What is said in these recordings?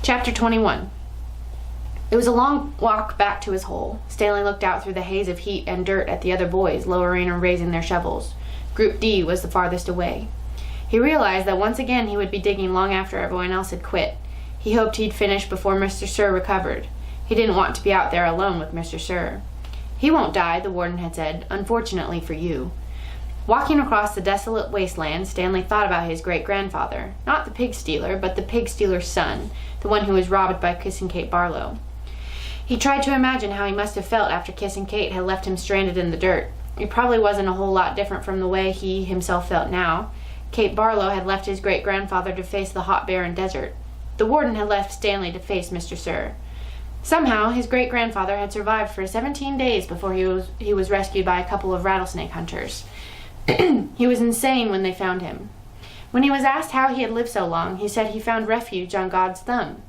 Chapter 21. It was a long walk back to his hole. Stanley looked out through the haze of heat and dirt at the other boys lowering and raising their shovels. Group D was the farthest away. He realized that once again he would be digging long after everyone else had quit. He hoped he'd finish before Mr. Sir recovered. He didn't want to be out there alone with Mr. Sir. "He won't die," the warden had said, "unfortunately for you." Walking across the desolate wasteland, Stanley thought about his great-grandfather, not the pig-stealer, but the pig-stealer's son, the one who was robbed by Kissing Kate Barlow. He tried to imagine how he must have felt after Kissing Kate had left him stranded in the dirt. It probably wasn't a whole lot different from the way he himself felt now. Kate Barlow had left his great-grandfather to face the hot, barren desert. The warden had left Stanley to face Mr. Sir. Somehow, his great-grandfather had survived for 17 days before he was rescued by a couple of rattlesnake hunters. He was insane when they found him. When he was asked how he had lived so long, he said he found refuge on God's thumb.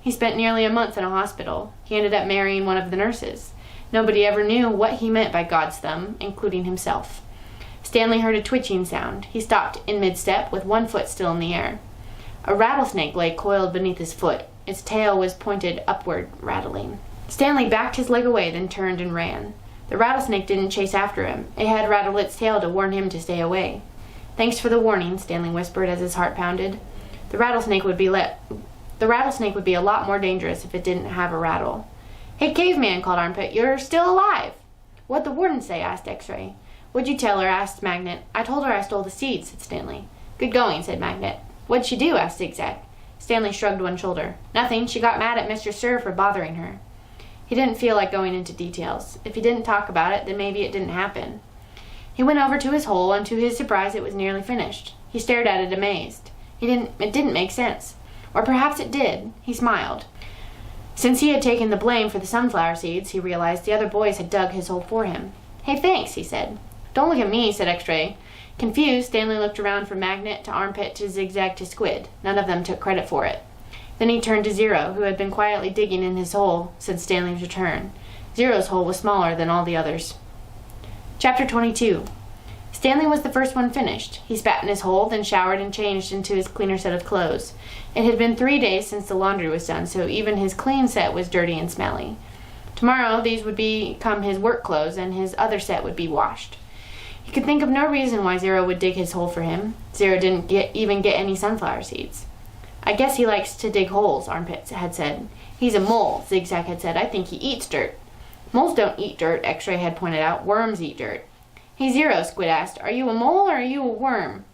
He spent nearly a month in a hospital. He ended up marrying one of the nurses. Nobody ever knew what he meant by God's thumb, including himself. Stanley heard a twitching sound. He stopped in mid-step with one foot still in the air. A rattlesnake lay coiled beneath his foot. Its tail was pointed upward, rattling. Stanley backed his leg away, then turned and ran. The rattlesnake didn't chase after him. It had rattled its tail to warn him to stay away. "Thanks for the warning," Stanley whispered as his heart pounded. The rattlesnake would be a lot more dangerous if it didn't have a rattle. "Hey, caveman," called Armpit, "you're still alive." "What'd the warden say?" asked X-Ray. "What'd you tell her?" asked Magnet. "I told her I stole the seeds," said Stanley. "Good going," said Magnet. "What'd she do?" asked Zigzag. Stanley shrugged one shoulder. "Nothing. She got mad at Mr. Sir for bothering her." He didn't feel like going into details. If he didn't talk about it, then maybe it didn't happen. He went over to his hole, and to his surprise it was nearly finished. He stared at it amazed. It didn't make sense. Or perhaps it did. He smiled. Since he had taken the blame for the sunflower seeds, he realized the other boys had dug his hole for him. "Hey, thanks," he said. "Don't look at me," said X-Ray. Confused, Stanley looked around from Magnet to Armpit to Zigzag to Squid. None of them took credit for it. Then he turned to Zero, who had been quietly digging in his hole since Stanley's return. Zero's hole was smaller than all the others. Chapter 22. Stanley was the first one finished. He spat in his hole, then showered and changed into his cleaner set of clothes. It had been 3 days since the laundry was done, so even his clean set was dirty and smelly. Tomorrow these would become his work clothes, and his other set would be washed. He could think of no reason why Zero would dig his hole for him. Zero didn't even get any sunflower seeds. "I guess he likes to dig holes," Armpit had said. "He's a mole," Zigzag had said. "I think he eats dirt." "Moles don't eat dirt," X-Ray had pointed out. "Worms eat dirt." "Hey, Zero," Squid asked, "are you a mole or are you a worm?"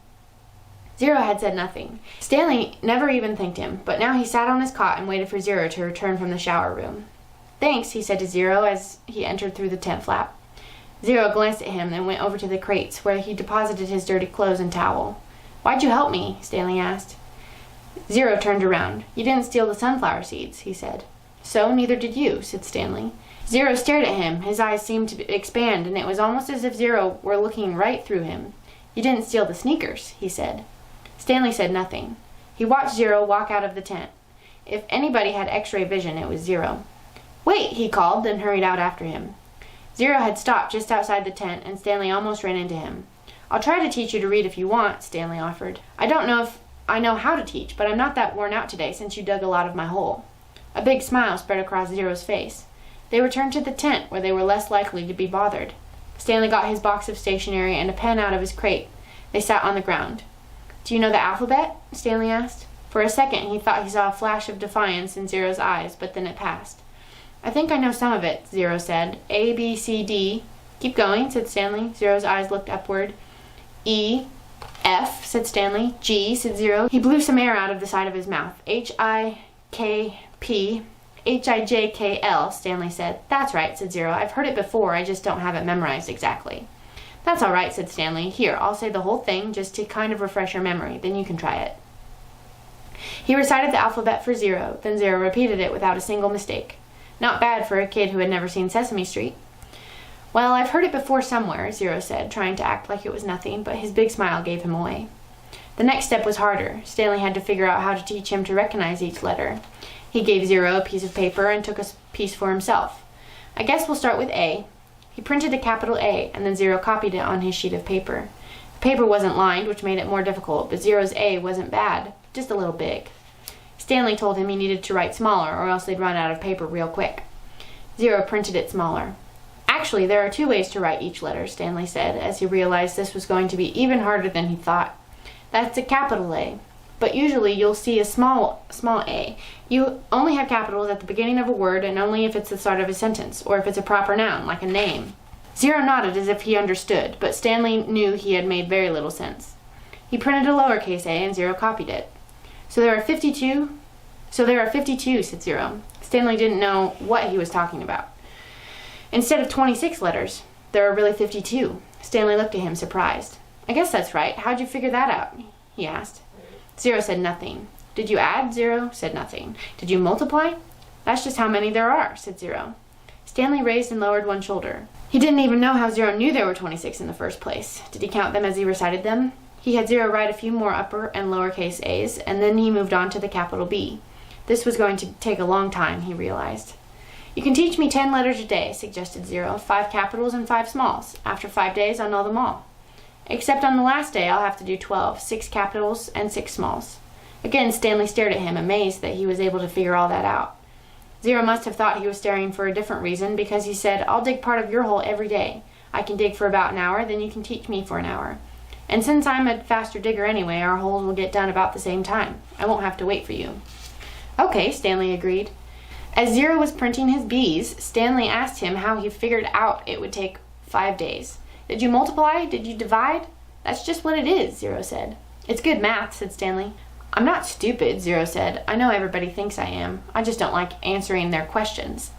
Zero had said nothing. Stanley never even thanked him, but now he sat on his cot and waited for Zero to return from the shower room. "Thanks," he said to Zero as he entered through the tent flap. Zero glanced at him, then went over to the crates, where he deposited his dirty clothes and towel. "Why'd you help me?" Stanley asked. Zero turned around. "You didn't steal the sunflower seeds," he said. "So neither did you," said Stanley. Zero stared at him. His eyes seemed to expand, and it was almost as if Zero were looking right through him. "You didn't steal the sneakers," he said. Stanley said nothing. He watched Zero walk out of the tent. If anybody had X-ray vision, it was Zero. "Wait," he called, then hurried out after him. Zero had stopped just outside the tent, and Stanley almost ran into him. "I'll try to teach you to read if you want," Stanley offered. "I don't know if I know how to teach, but I'm not that worn out today since you dug a lot of my hole." A big smile spread across Zero's face. They returned to the tent, where they were less likely to be bothered. Stanley got his box of stationery and a pen out of his crate. They sat on the ground. "Do you know the alphabet?" Stanley asked. For a second he thought he saw a flash of defiance in Zero's eyes, but then it passed. "I think I know some of it," Zero said. "A, B, C, D." "Keep going," said Stanley. Zero's eyes looked upward. "E, F," said Stanley. "G," said Zero. He blew some air out of the side of his mouth. "H-I-K-P, H-I-J-K-L," Stanley said. "That's right," said Zero. "I've heard it before, I just don't have it memorized exactly." "That's all right," said Stanley. "Here, I'll say the whole thing just to kind of refresh your memory. Then you can try it." He recited the alphabet for Zero. Then Zero repeated it without a single mistake. Not bad for a kid who had never seen Sesame Street. "Well, I've heard it before somewhere," Zero said, trying to act like it was nothing, but his big smile gave him away. The next step was harder. Stanley had to figure out how to teach him to recognize each letter. He gave Zero a piece of paper and took a piece for himself. "I guess we'll start with A." He printed a capital A, and then Zero copied it on his sheet of paper. The paper wasn't lined, which made it more difficult, but Zero's A wasn't bad, just a little big. Stanley told him he needed to write smaller or else they'd run out of paper real quick. Zero printed it smaller. Actually, there are 2 ways to write each letter, Stanley said, as he realized this was going to be even harder than he thought. That's a capital A. But usually you'll see a small a. You only have capitals at the beginning of a word and only if it's the start of a sentence, or if it's a proper noun, like a name. Zero nodded as if he understood, but Stanley knew he had made very little sense. He printed a lowercase a and Zero copied it. So there are 52, said Zero. Stanley didn't know what he was talking about. Instead of 26 letters, there are really 52. Stanley looked at him, surprised. I guess that's right. How'd you figure that out? He asked. Zero said nothing. Did you add? Zero said nothing. Did you multiply? That's just how many there are, said Zero. Stanley raised and lowered one shoulder. He didn't even know how Zero knew there were 26 in the first place. Did he count them as he recited them? He had Zero write a few more upper and lowercase a's, and then he moved on to the capital B. This was going to take a long time, he realized. You can teach me 10 letters a day, suggested Zero, 5 capitals and 5 smalls. After 5 days, I'll know them all. Except on the last day, I'll have to do 12, 6 capitals and 6 smalls. Again, Stanley stared at him, amazed that he was able to figure all that out. Zero must have thought he was staring for a different reason, because he said, I'll dig part of your hole every day. I can dig for about an hour, then you can teach me for an hour. And since I'm a faster digger anyway, our holes will get done about the same time. I won't have to wait for you. Okay, Stanley agreed. As Zero was printing his B's, Stanley asked him how he figured out it would take 5 days. Did you multiply? Did you divide? That's just what it is, Zero said. It's good math, said Stanley. I'm not stupid, Zero said. I know everybody thinks I am. I just don't like answering their questions.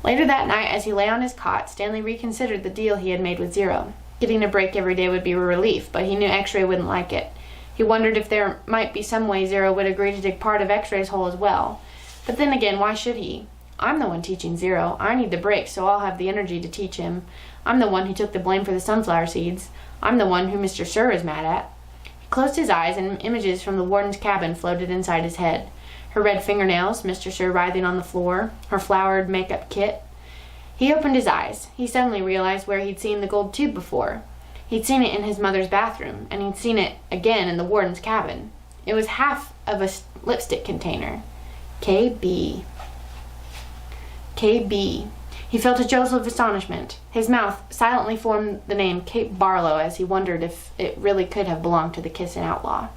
Later that night, as he lay on his cot, Stanley reconsidered the deal he had made with Zero. Getting a break every day would be a relief, but he knew X-Ray wouldn't like it. He wondered if there might be some way Zero would agree to dig part of X-Ray's hole as well. But then again, why should he? I'm the one teaching Zero. I need the break, so I'll have the energy to teach him. I'm the one who took the blame for the sunflower seeds. I'm the one who Mr. Sir is mad at. He closed his eyes, and images from the warden's cabin floated inside his head. Her red fingernails, Mr. Sir writhing on the floor, her flowered makeup kit. He opened his eyes. He suddenly realized where he'd seen the gold tube before. He'd seen it in his mother's bathroom, and he'd seen it again in the warden's cabin. It was half of a lipstick container. KB. KB. He felt a jolt of astonishment. His mouth silently formed the name Cape Barlow as he wondered if it really could have belonged to the kissing outlaw.